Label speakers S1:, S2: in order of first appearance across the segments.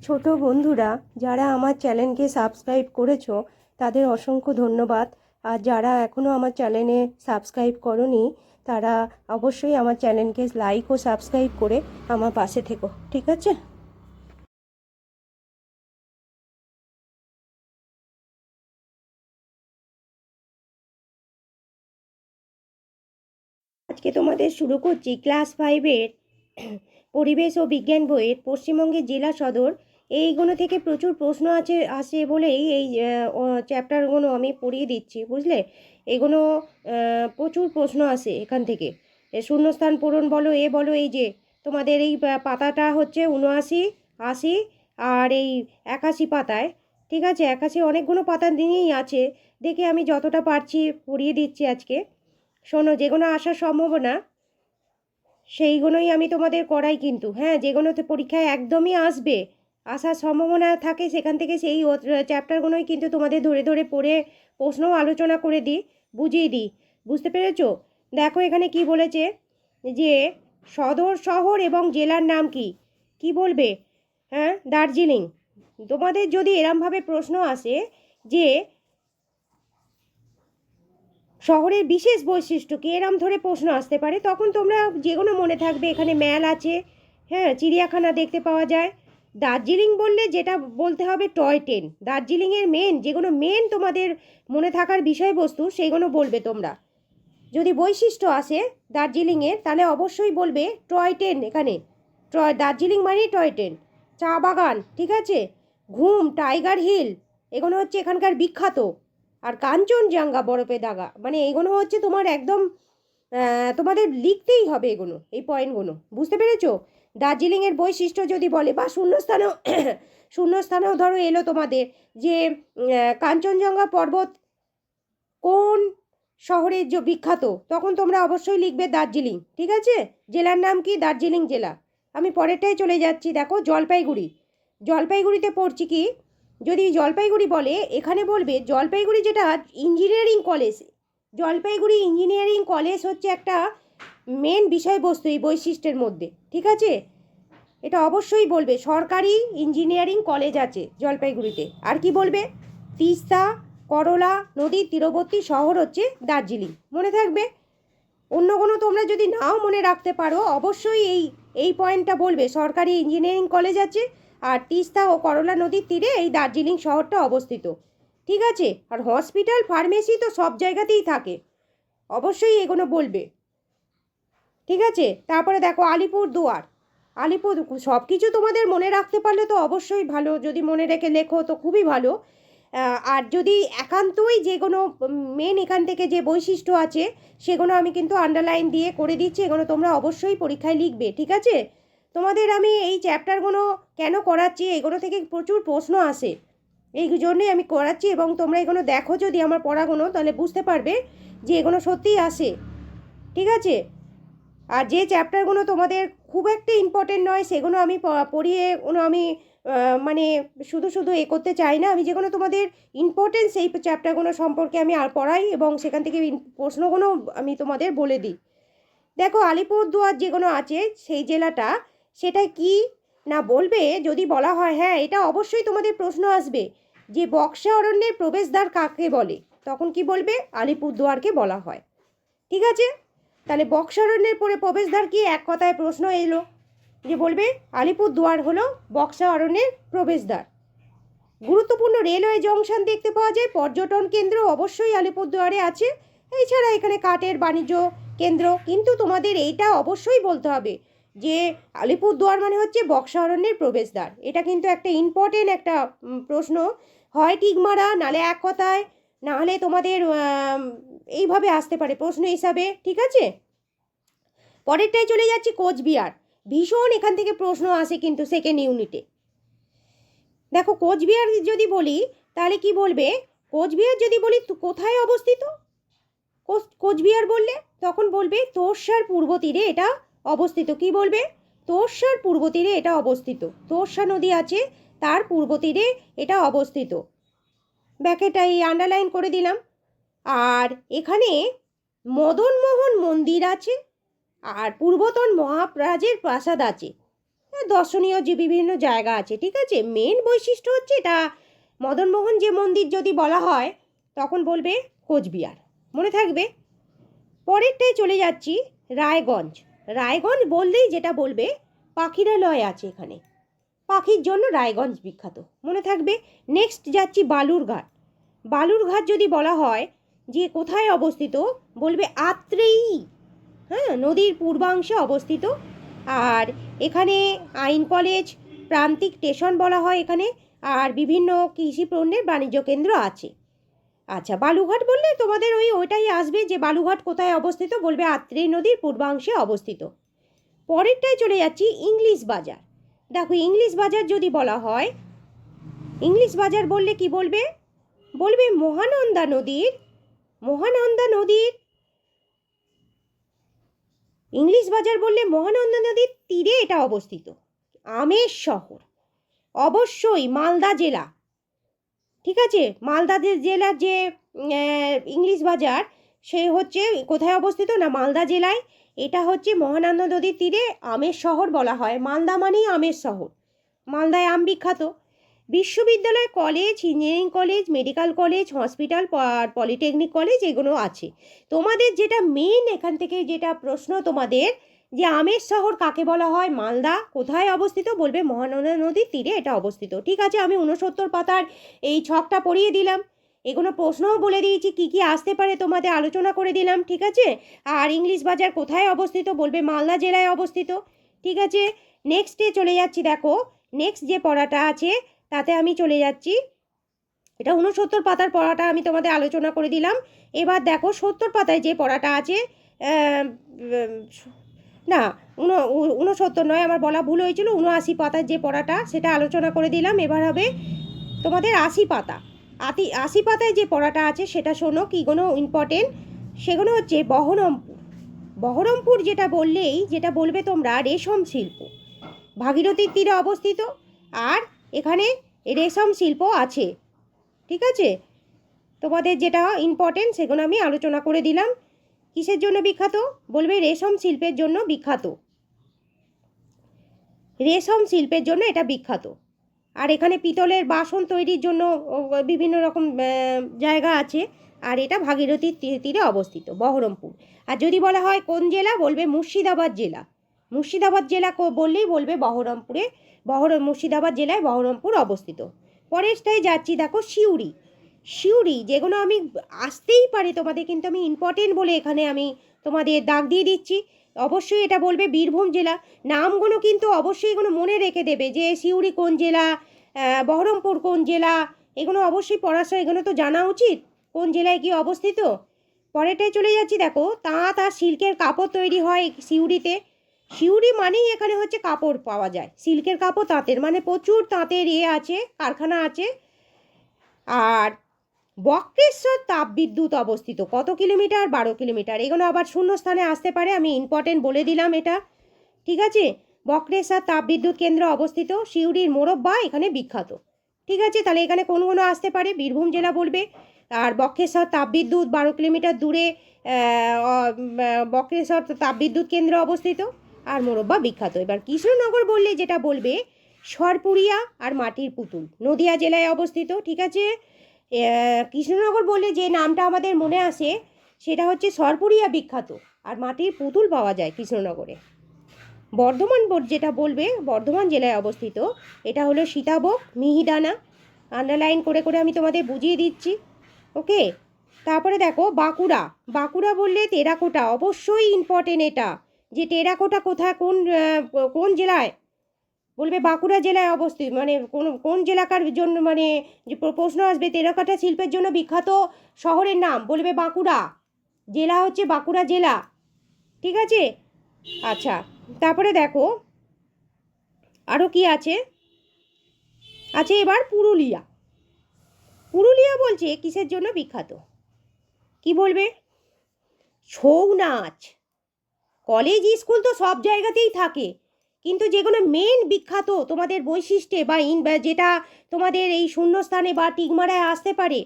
S1: ছোট বন্ধুরা যারা আমার চ্যানেলকে সাবস্ক্রাইব করেছো তাদের অসংখ্য ধন্যবাদ। আর যারা এখনও আমার চ্যানেলে সাবস্ক্রাইব করোনি তারা অবশ্যই আমার চ্যানেলকে লাইক ও সাবস্ক্রাইব করে আমার পাশে থেকো, ঠিক আছে? আজকে তোমাদের শুরু করছি ক্লাস 5-এর পরিবেশ ও বিজ্ঞান বইয়ের পশ্চিমবঙ্গের জেলা সদর। এইগুলো থেকে প্রচুর প্রশ্ন আসে বলেই এই চ্যাপ্টারগুলো আমি পড়িয়ে দিচ্ছি, বুঝলে? এগুলো প্রচুর প্রশ্ন আসে এখান থেকে। শূন্যস্থান পূরণ বলো, বলো, এই যে তোমাদের এই পাতাটা হচ্ছে 79, 80 আর এই 81 পাতায়, ঠিক আছে? 81 অনেকগুলো পাতা নিয়েই আছে। দেখে আমি যতটা পারছি পড়িয়ে দিচ্ছি আজকে। শোনো, যেগুলো আসার সম্ভাবনা সেইগুলোই আমি তোমাদের করাই, কিন্তু হ্যাঁ, যেগুলোতে পরীক্ষায় একদমই আসবে, আসার সম্ভাবনা থাকে সেখান থেকে সেই চ্যাপ্টারগুলোই কিন্তু তোমাদের ধরে ধরে পড়ে প্রশ্নও আলোচনা করে দিই, বুঝিয়ে দিই। বুঝতে পেরেছো? দেখো এখানে কি বলেছে, যে সদর শহর এবং জেলার নাম কি? কি বলবে? হ্যাঁ, দার্জিলিং। তোমাদের যদি এরমভাবে প্রশ্ন আসে যে শহরের বিশেষ বৈশিষ্ট্য কি, এরম ধরে প্রশ্ন আসতে পারে, তখন তোমরা যেগুলো মনে থাকবে, এখানে ম্যাল আছে, হ্যাঁ, চিড়িয়াখানা দেখতে পাওয়া যায়। দার্জিলিং বললে যেটা বলতে হবে টয় ট্রেন। দার্জিলিংয়ের যেগুলো মেন তোমাদের মনে থাকার বিষয়বস্তু সেইগুলো বলবে তোমরা। যদি বৈশিষ্ট্য আসে দার্জিলিংয়ের তাহলে অবশ্যই বলবে টয় ট্রেন। এখানে দার্জিলিং মানেই টয় ট্রেন। চা বাগান, ঠিক আছে, ঘুম, টাইগার হিল, এগুলো হচ্ছে এখানকার বিখ্যাত। আর কাঞ্চনজঙ্ঘা বরফে দাগা, মানে এগুলো হচ্ছে তোমার একদম তোমাদের লিখতেই হবে এগুলো, এই পয়েন্টগুলো। বুঝতে পেরেছো? দার্জিলিংয়ের বৈশিষ্ট্য যদি বলে, বা শূন্যস্থানেও শূন্যস্থানেও ধরো এলো তোমাদের যে কাঞ্চনজঙ্ঘা পর্বত কোন শহরের যে বিখ্যাত, তখন তোমরা অবশ্যই লিখবে দার্জিলিং, ঠিক আছে? জেলার নাম কি? দার্জিলিং জেলা। আমি পরেরটাই চলে যাচ্ছি। দেখো, জলপাইগুড়ি। জলপাইগুড়িতে পড়ছি কি, যদি জলপাইগুড়ি বলে, এখানে বলবে জলপাইগুড়ি যেটা engineering college. Jalpaiguri engineering college হচ্ছে একটা মেন বিষয়বস্তু এই বৈশিষ্ট্যের মধ্যে, ঠিক আছে? এটা অবশ্যই বলবে, সরকারি ইঞ্জিনিয়ারিং কলেজ আছে জলপাইগুড়িতে। আর কি বলবে? তিস্তা করলা নদীর তীরবর্তী শহর হচ্ছে দার্জিলিং, মনে থাকবে। অন্য কোনো তোমরা যদি নাও মনে রাখতে পারো, অবশ্যই এই পয়েন্টটা বলবে, সরকারি ইঞ্জিনিয়ারিং কলেজ আছে আর তিস্তা ও করলা নদীর তীরে এই দার্জিলিং শহরটা অবস্থিত, ঠিক আছে? আর হসপিটাল, ফার্মেসি তো সব জায়গাতেই থাকে, অবশ্যই এগুলো বলবে, ঠিক আছে? তারপরে দেখো আলিপুরদুয়ার। আলিপুর, সব কিছু তোমাদের মনে রাখতে পারলে তো অবশ্যই ভালো, যদি মনে রেখে লেখো তো খুবই ভালো। আর যদি একান্তই যে কোনো মেন এখান থেকে যে বৈশিষ্ট্য আছে সেগুলো আমি কিন্তু আন্ডারলাইন দিয়ে করে দিচ্ছি, এগুলো তোমরা অবশ্যই পরীক্ষায় লিখবে, ঠিক আছে? তোমাদের আমি এই চ্যাপ্টারগুলো কেন করাচ্ছি, এগুলো থেকে প্রচুর প্রশ্ন আসে, এই জন্যই আমি করাচ্ছি। এবং তোমরা এগুলো দেখো যদি আমার পড়াগুলো, তাহলে বুঝতে পারবে যে এগুলো সত্যিই আসে, ঠিক আছে? আর যে চ্যাপ্টারগুলো তোমাদের খুব একটা ইম্পর্টেন্ট নয় সেগুলো আমি পড়িয়ে আমি মানে শুধু শুধু করতে চাই না। আমি যেগুলো তোমাদের ইম্পর্টেন্ট সেই চ্যাপ্টারগুলো সম্পর্কে আমি আর পড়াই, এবং সেখান থেকে প্রশ্নগুলো আমি তোমাদের বলে দিই। দেখো, আলিপুরদুয়ার যেগুলো আছে সেই জেলাটা, সেটা কি না বলবে, যদি বলা হয়, হ্যাঁ, এটা অবশ্যই তোমাদের প্রশ্ন আসবে যে বক্সা অরণ্যের প্রবেশদ্বার কাকে বলে, তখন কি বলবে? আলিপুরদুয়ারকে বলা হয়, ঠিক আছে? তাহলে বক্সা অরণ্যের পরে প্রবেশদ্বার কি, এক কথায় প্রশ্ন এলো যে বলবে আলিপুরদুয়ার হলো বক্সা অরণ্যের প্রবেশদ্বার। গুরুত্বপূর্ণ রেলওয়ে জংশন দেখতে পাওয়া যায়, পর্যটন কেন্দ্র অবশ্যই আলিপুরদুয়ারে আছে। এছাড়া এখানে কাঠের বাণিজ্য কেন্দ্র। কিন্তু তোমাদের এইটা অবশ্যই বলতে হবে যে আলিপুরদুয়ার মানে হচ্ছে বক্সা অরণ্যের প্রবেশদ্বার। এটা কিন্তু একটা ইম্পর্টেন্ট একটা প্রশ্ন, হয় টিকমারা, নালে এক কথায়, নাহলে তোমাদের এইভাবে আসতে পারে প্রশ্ন হিসাবে, ঠিক আছে? পরেরটায় চলে যাচ্ছি, কোচবিহার। ভীষণ এখান থেকে প্রশ্ন আসে কিন্তু সেকেন্ড ইউনিটে। দেখো, কোচবিহার যদি বলি তাহলে কি বলবে? কোচবিহার যদি বলি কোথায় অবস্থিত, কোচবিহার বললে তখন বলবে তোরসার পূর্ব তীরে এটা অবস্থিত। কি বলবে? তোরসার পূর্ব তীরে এটা অবস্থিত। তোরসা নদী আছে, তার পূর্ব তীরে এটা অবস্থিত। ব্যাকেটাই আন্ডারলাইন করে দিলাম। আর এখানে মদনমোহন মন্দির আছে, আর পূর্বতন মহারাজের প্রাসাদ আছে। দর্শনীয় যে বিভিন্ন জায়গা আছে, ঠিক আছে। মেন বৈশিষ্ট্য হচ্ছে এটা মদনমোহন যে মন্দির যদি বলা হয় তখন বলবে কোচবিহার, মনে থাকবে। পরেরটায় চলে যাচ্ছি রায়গঞ্জ। রায়গঞ্জ বললেই যেটা বলবে পাখিরালয় আছে এখানে, পাখির জন্য রায়গঞ্জ বিখ্যাত, মনে থাকবে। নেক্সট যাচ্ছি বালুরঘাট। বালুরঘাট যদি বলা হয় যে কোথায় অবস্থিত, বলবে আত্রেয়ী, হ্যাঁ, নদীর পূর্বাংশে অবস্থিত। আর এখানে আইন কলেজ, প্রান্তিক স্টেশন বলা হয় এখানে, আর বিভিন্ন কৃষি পণ্যের বাণিজ্য কেন্দ্র আছে। আচ্ছা, বালুঘাট বললে তোমাদের ওইটাই আসবে যে বালুঘাট কোথায় অবস্থিত, বলবে আত্রেয় নদীর পূর্বাংশে অবস্থিত। পরেরটায় চলে যাচ্ছি ইংলিশ বাজার। দেখো, ইংলিশ বাজার যদি বলা হয়, ইংলিশ বাজার বললে কি বলবে, বলবে মহানন্দা নদীর ইংলিশ বাজার বললে মহানন্দা নদীর তীরে এটা অবস্থিত। আমের শহর, অবশ্যই মালদা জেলা, ঠিক আছে। মালদা জেলার যে ইংলিশ বাজার, সে হচ্ছে কোথায় অবস্থিত না মালদা জেলায়। এটা হচ্ছে মহানন্দা নদীর তীরে আমের শহর বলা হয়। মালদা মানেই আমের শহর, মালদায় আম বিখ্যাত। বিশ্ববিদ্যালয়, college, engineering college, medical college, hospital আর পলিটেকনিক কলেজ এগুলো আছে। তোমাদের যেটা মেন এখান থেকে যেটা প্রশ্ন তোমাদের, যে আমের শহর কাকে বলা হয়, মালদা, কোথায় অবস্থিত, বলবে মহানন্দা নদীর তীরে এটা অবস্থিত। ঠিক আছে, আমি 69 পাতার এই ছকটা পড়িয়ে দিলাম, এগুলো প্রশ্নও বলে দিয়েছি কি কি আসতে পারে তোমাদের আলোচনা করে দিলাম, ঠিক আছে। আর ইংলিশ বাজার কোথায় অবস্থিত, বলবে মালদা জেলায় অবস্থিত, ঠিক আছে। নেক্সটে চলে যাচ্ছি, দেখো নেক্সট যে পড়াটা আছে তাতে আমি চলে যাচ্ছি, এটা 69 পাতার পড়াটা আমি তোমাদের আলোচনা করে দিলাম। এবার দেখো 70 পাতায় যে পড়াটা আছে, না 69 নয়, আমার বলা ভুল হয়েছিল, 79 পাতার যে পড়াটা সেটা আলোচনা করে দিলাম। এবার হবে তোমাদের 80 পাতা। 80 পাতায় যে পড়াটা আছে সেটা শোনো, কীগুলো ইম্পর্টেন্ট সেগুলো হচ্ছে বহরমপুর যেটা বললেই যেটা বলবে তোমরা রেশম শিল্প, ভাগীরথীর তীরে অবস্থিত, আর এখানে রেশম শিল্প আছে, ঠিক আছে। তোমাদের যেটা ইম্পর্টেন্ট সেগুলো আমি আলোচনা করে দিলাম। কিসের জন্য বিখ্যাত, বলবে রেশম শিল্পের জন্য বিখ্যাত, রেশম শিল্পের জন্য এটা বিখ্যাত। আর এখানে পিতলের বাসন তৈরির জন্য বিভিন্ন রকম জায়গা আছে। আর এটা ভাগীরথীর তীরে অবস্থিত, বহরমপুর। আর যদি বলা হয় কোন জেলা, বলবে মুর্শিদাবাদ জেলা। মুর্শিদাবাদ জেলা বললেই বলবে মুর্শিদাবাদ জেলায় বহরমপুর অবস্থিত। পরেরটায় যাচ্ছি, দেখো সিউড়ি যেগুলো আমি আসতেই পারে তোমাদের, কিন্তু আমি ইম্পর্টেন্ট বলে এখানে আমি তোমাদের দাগ দিয়ে দিচ্ছি। অবশ্যই এটা বলবে বীরভূম জেলা। নামগুলো কিন্তু অবশ্যই এগুলো মনে রেখে দেবে, যে সিউড়ি কোন জেলা, বহরমপুর কোন জেলা, এগুলো অবশ্যই পড়ার সময় এগুলো তো জানা উচিত কোন জেলায় কি অবস্থিত। পরেরটায় চলে যাচ্ছি, দেখো তাঁত আর সিল্কের কাপড় তৈরি হয় সিউড়িতে। সিউড়ি মানেই এখানে হচ্ছে কাপড় পাওয়া যায়, সিল্কের কাপড়, তাঁতের, মানে প্রচুর তাঁতের আছে, কারখানা আছে। আর বক্রেশ্বর তাপবিদ্যুৎ অবস্থিত কত কিলোমিটার, 12 কিলোমিটার। এগুলো আবার শূন্যস্থানে আসতে পারে, আমি ইম্পর্টেন্ট বলে দিলাম এটা, ঠিক আছে। বক্রেশ্বর তাপবিদ্যুৎ কেন্দ্র অবস্থিত, সিউড়ির মোরব্বা এখানে বিখ্যাত, ঠিক আছে। তাহলে এখানে কোনগুলো আসতে পারে, বীরভূম জেলা বলবে। আর বক্রেশ্বর তাপবিদ্যুৎ 12 কিলোমিটার দূরে বক্রেশ্বর তাপবিদ্যুৎ কেন্দ্র অবস্থিত, আর মোরব্বা বিখ্যাত। এবার কৃষ্ণনগর বললে যেটা বলবে সরপুরিয়া আর মাটির পুতুল, নদিয়া জেলায় অবস্থিত, ঠিক আছে। কৃষ্ণনগর বললে যে নামটা আমাদের মনে আসে সেটা হচ্ছে সরপুরিয়া বিখ্যাত, আর মাটির পুতুল পাওয়া যায় কৃষ্ণনগরে। বর্ধমান যেটা বলবে বর্ধমান জেলায় অবস্থিত, এটা হলো সীতাভোগ, মিহিদানা, আন্ডারলাইন করে করে আমি তোমাদের বুঝিয়ে দিচ্ছি, ওকে। তারপরে দেখো বাঁকুড়া বললে টেরাকোটা, অবশ্যই ইম্পর্টেন্ট এটা, যে টেরাকোটা কোথায় কোন জেলায়, বলবে বাঁকুড়া জেলায় অবস্থিত, মানে কোন জেলাকার জন্য, মানে যে প্রশ্ন আসবে টেরাকোটা শিল্পের জন্য বিখ্যাত শহরের নাম, বলবে বাঁকুড়া, জেলা হচ্ছে বাঁকুড়া জেলা, ঠিক আছে। আচ্ছা, তারপরে দেখো আরও কি আছে, এবার পুরুলিয়া বলছে কিসের জন্য বিখ্যাত, কি বলবে, ছৌ নাচ। কলেজ স্কুল তো সব জায়গাতেই থাকে, কিন্তু যেগুলো মেন বিখ্যাত তোমাদের বৈশিষ্ট্যে বা যেটা তোমাদের এই শূন্যস্থানে বা টিকমারায় আসতে পারে,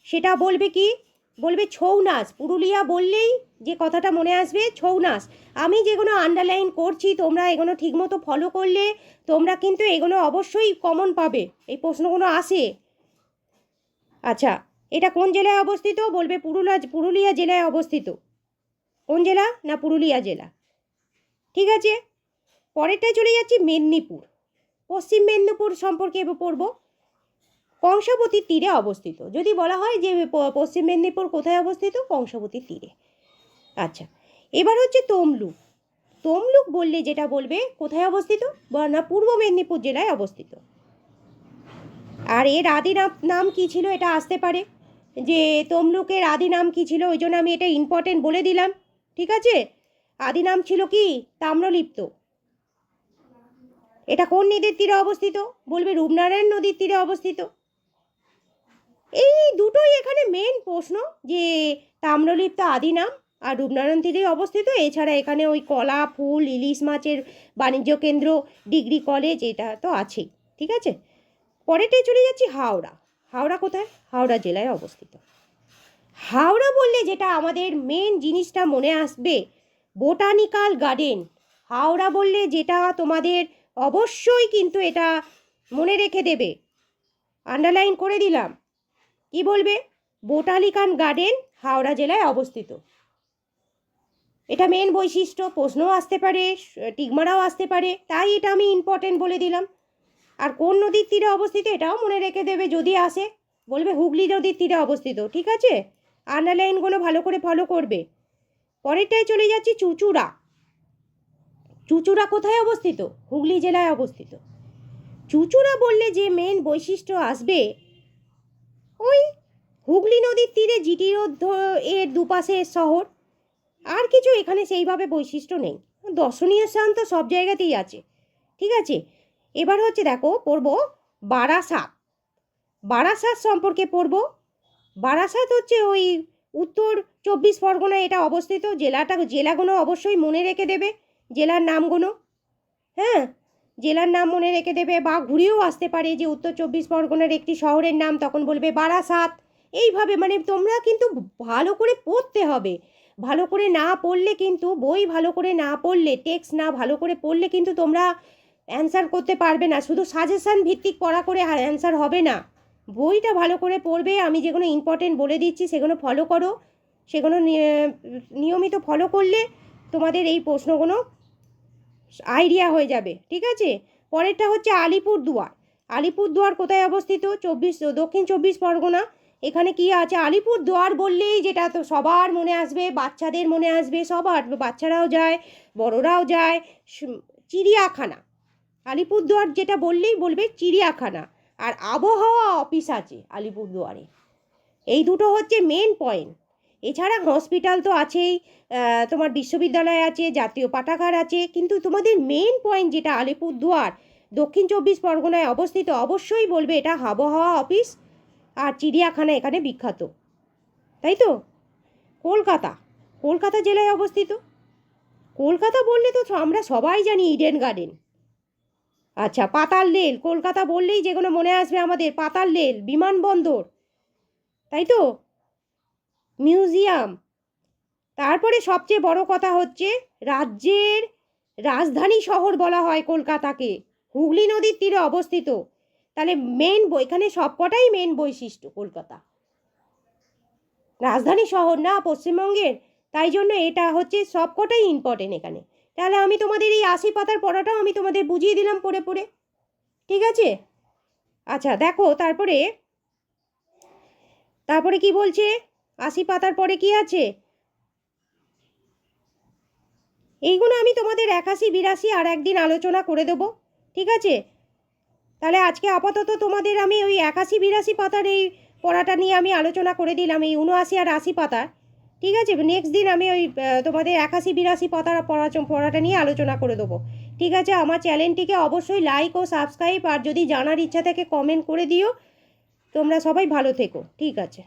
S1: সেটা বলবে কি, বলবে ছৌ নাচ। পুরুলিয়া বললেই যে কথাটা মনে আসবে ছৌ নাচ। আমি যেগুলো আন্ডারলাইন করছি তোমরা এগুলো ঠিকমতো ফলো করলে তোমরা কিন্তু এগুলো অবশ্যই কমন পাবে, এই প্রশ্নগুলো আসে। আচ্ছা, এটা কোন জেলায় অবস্থিত? বলবে পুরুলিয়া জেলায় অবস্থিত। কোন জেলা? না পুরুলিয়া জেলা। ঠিক আছে, পরেরটায় চলে যাচ্ছি মেদিনীপুর। পশ্চিম মেদিনীপুর সম্পর্কে পড়ব। কংসাবতীর তীরে অবস্থিত। যদি বলা হয় যে পশ্চিম মেদিনীপুর কোথায় অবস্থিত? কংসাবতীর তীরে। আচ্ছা, এবার হচ্ছে তমলুক। তমলুক বললে যেটা বলবে কোথায় অবস্থিত? না পূর্ব মেদিনীপুর জেলায় অবস্থিত। আর এর আদি নাম কী ছিল এটা আসতে পারে, যে তমলুকের আদি নাম কী ছিল, ওই জন্য আমি এটা ইম্পর্টেন্ট বলে দিলাম। ঠিক আছে, আদি নাম ছিল কি? তাম্রলিপ্ত। এটা কোন নদীর তীরে অবস্থিত? বলবে রূপনারায়ণ নদীর তীরে অবস্থিত। এই দুটোই এখানে মেন প্রশ্ন, যে তাম্রলিপ্ত আদি নাম আর রূপনারায়ণ তীরে অবস্থিত। এছাড়া এখানে ওই কলা, ফুল, ইলিশ মাছের বাণিজ্য কেন্দ্র, ডিগ্রি কলেজ, এটা তো আছেই। ঠিক আছে, পরেরটায় চলে যাচ্ছি হাওড়া। হাওড়া কোথায়? হাওড়া জেলায় অবস্থিত। হাওড়া বললে যেটা আমাদের মেন জিনিসটা মনে আসবে, বোটানিক্যাল গার্ডেন। হাওড়া বললে যেটা তোমাদের অবশ্যই কিন্তু এটা মনে রেখে দেবে, আন্ডারলাইন করে দিলাম। কি বলবে? বোটানিক্যাল গার্ডেন হাওড়া জেলায় অবস্থিত। এটা মেন বৈশিষ্ট্য, প্রশ্নও আসতে পারে, টিকমারাও আসতে পারে, তাই এটা আমি ইম্পর্টেন্ট বলে দিলাম। আর কোন নদীর তীরে অবস্থিত এটাও মনে রেখে দেবে যদি আসে। বলবে হুগলি নদীর তীরে অবস্থিত। ঠিক আছে, আন্ডারলাইনগুলো ভালো করে ফলো করবে। পরেরটায় চলে যাচ্ছি চুঁচুড়া। চুঁচুড়া কোথায় অবস্থিত? হুগলি জেলায় অবস্থিত। চুঁচুড়া বললে যে মেন বৈশিষ্ট্য আসবে, ওই হুগলি নদীর তীরে জিটি রোড এর দুপাশে শহর। আর কিছু এখানে সেইভাবে বৈশিষ্ট্য নেই। দর্শনীয় স্থান তো সব জায়গাতেই আছে। ঠিক আছে, এবার হচ্ছে দেখো পড়ব বারাসাত। বারাসাত সম্পর্কে পড়ব। বারাসাত হচ্ছে ওই উত্তর 24 পরগনায় এটা অবস্থিত। জেলাগুলো অবশ্যই মনে রেখে দেবে, জেলার নামগুলো। হ্যাঁ, জেলার নাম মনে রেখে দেবে, বা ঘুরেও আসতে পারে যে উত্তর 24 পরগনার একটি শহরের নাম, তখন বলবে বারাসাত। এইভাবে মানে তোমরা কিন্তু ভালো করে পড়তে হবে। ভালো করে না পড়লে কিন্তু, বই ভালো করে না পড়লে, টেক্সট না ভালো করে পড়লে কিন্তু তোমরা অ্যান্সার করতে পারবে না। শুধু সাজেশান ভিত্তিক পড়া করে অ্যান্সার হবে না। বইটা ভালো করে পড়বে। আমি যেগুলো ইম্পর্টেন্ট বলে দিচ্ছি সেগুলো ফলো করো। সেগুলো নিয়মিত ফলো করলে তোমাদের এই প্রশ্নগুলো আইডিয়া হয়ে যাবে। ঠিক আছে, পরেরটা হচ্ছে আলিপুরদুয়ার। আলিপুরদুয়ার কোথায় অবস্থিত? দক্ষিণ 24 পরগনা। এখানে কি আছে? আলিপুরদুয়ার বললেই যেটা তো সবার মনে আসবে, বাচ্চাদের মনে আসবে, সবার, বাচ্চারাও যায়, বড়রাও যায়, চিড়িয়াখানা। আলিপুরদুয়ার যেটা বললেই বলবে চিড়িয়াখানা। আর আবহাওয়া অফিস আছে আলিপুরদুয়ারে। এই দুটো হচ্ছে মেন পয়েন্ট। এছাড়া হসপিটাল তো আছেই, তোমার বিশ্ববিদ্যালয় আছে, জাতীয় পাঠাগার আছে, কিন্তু তোমাদের মেন পয়েন্ট যেটা আলিপুরদুয়ার দক্ষিণ 24 পরগনায় অবস্থিত, অবশ্যই বলবে এটা আবহাওয়া অফিস আর চিড়িয়াখানা এখানে বিখ্যাত। তাই তো? কলকাতা। কলকাতা জেলায় অবস্থিত। কলকাতা বললে তো আমরা সবাই জানি ইডেন গার্ডেন। আচ্ছা, পাতাল রেল। কলকাতা বললেই যেগুলো মনে আসবে আমাদের, পাতাল রেল, বিমানবন্দর, তাই তো, মিউজিয়াম। তারপরে সবচেয়ে বড় কথা হচ্ছে রাজ্যের রাজধানী শহর বলা হয় কলকাতাকে, হুগলি নদীর তীরে অবস্থিত। তাহলে এখানে সবকটাই মেন বৈশিষ্ট্য কলকাতা, রাজধানী শহর না পশ্চিমবঙ্গের, তাই জন্য এটা হচ্ছে সবকটাই ইম্পর্টেন্ট এখানে। তাহলে আমি তোমাদের এই 80 পাতার পড়াটাও আমি তোমাদের বুঝিয়ে দিলাম পড়ে পড়ে। ঠিক আছে, আচ্ছা দেখো তারপরে কি বলছে? 80 পাতার পরে কি আছে? এইগুলো আমি তোমাদের 81, 82 আর একদিন আলোচনা করে দেবো। ঠিক আছে, তাহলে আজকে আপাতত তোমাদের আমি ওই 81, 82 পাতার এই পড়াটা নিয়ে আমি আলোচনা করে দিলাম, এই 79 আর 80 পাতার। ঠিক আছে, নেক্সট দিন আমি ওই তোমাদের 81, 82 পাতার পড়াটা নিয়ে আলোচনা করে দেবো। ঠিক আছে, আমার চ্যানেলটিকে অবশ্যই লাইক ও সাবস্ক্রাইব, আর যদি জানার ইচ্ছা থাকে কমেন্ট করে দিও। তোমরা সবাই ভালো থেকো। ঠিক আছে।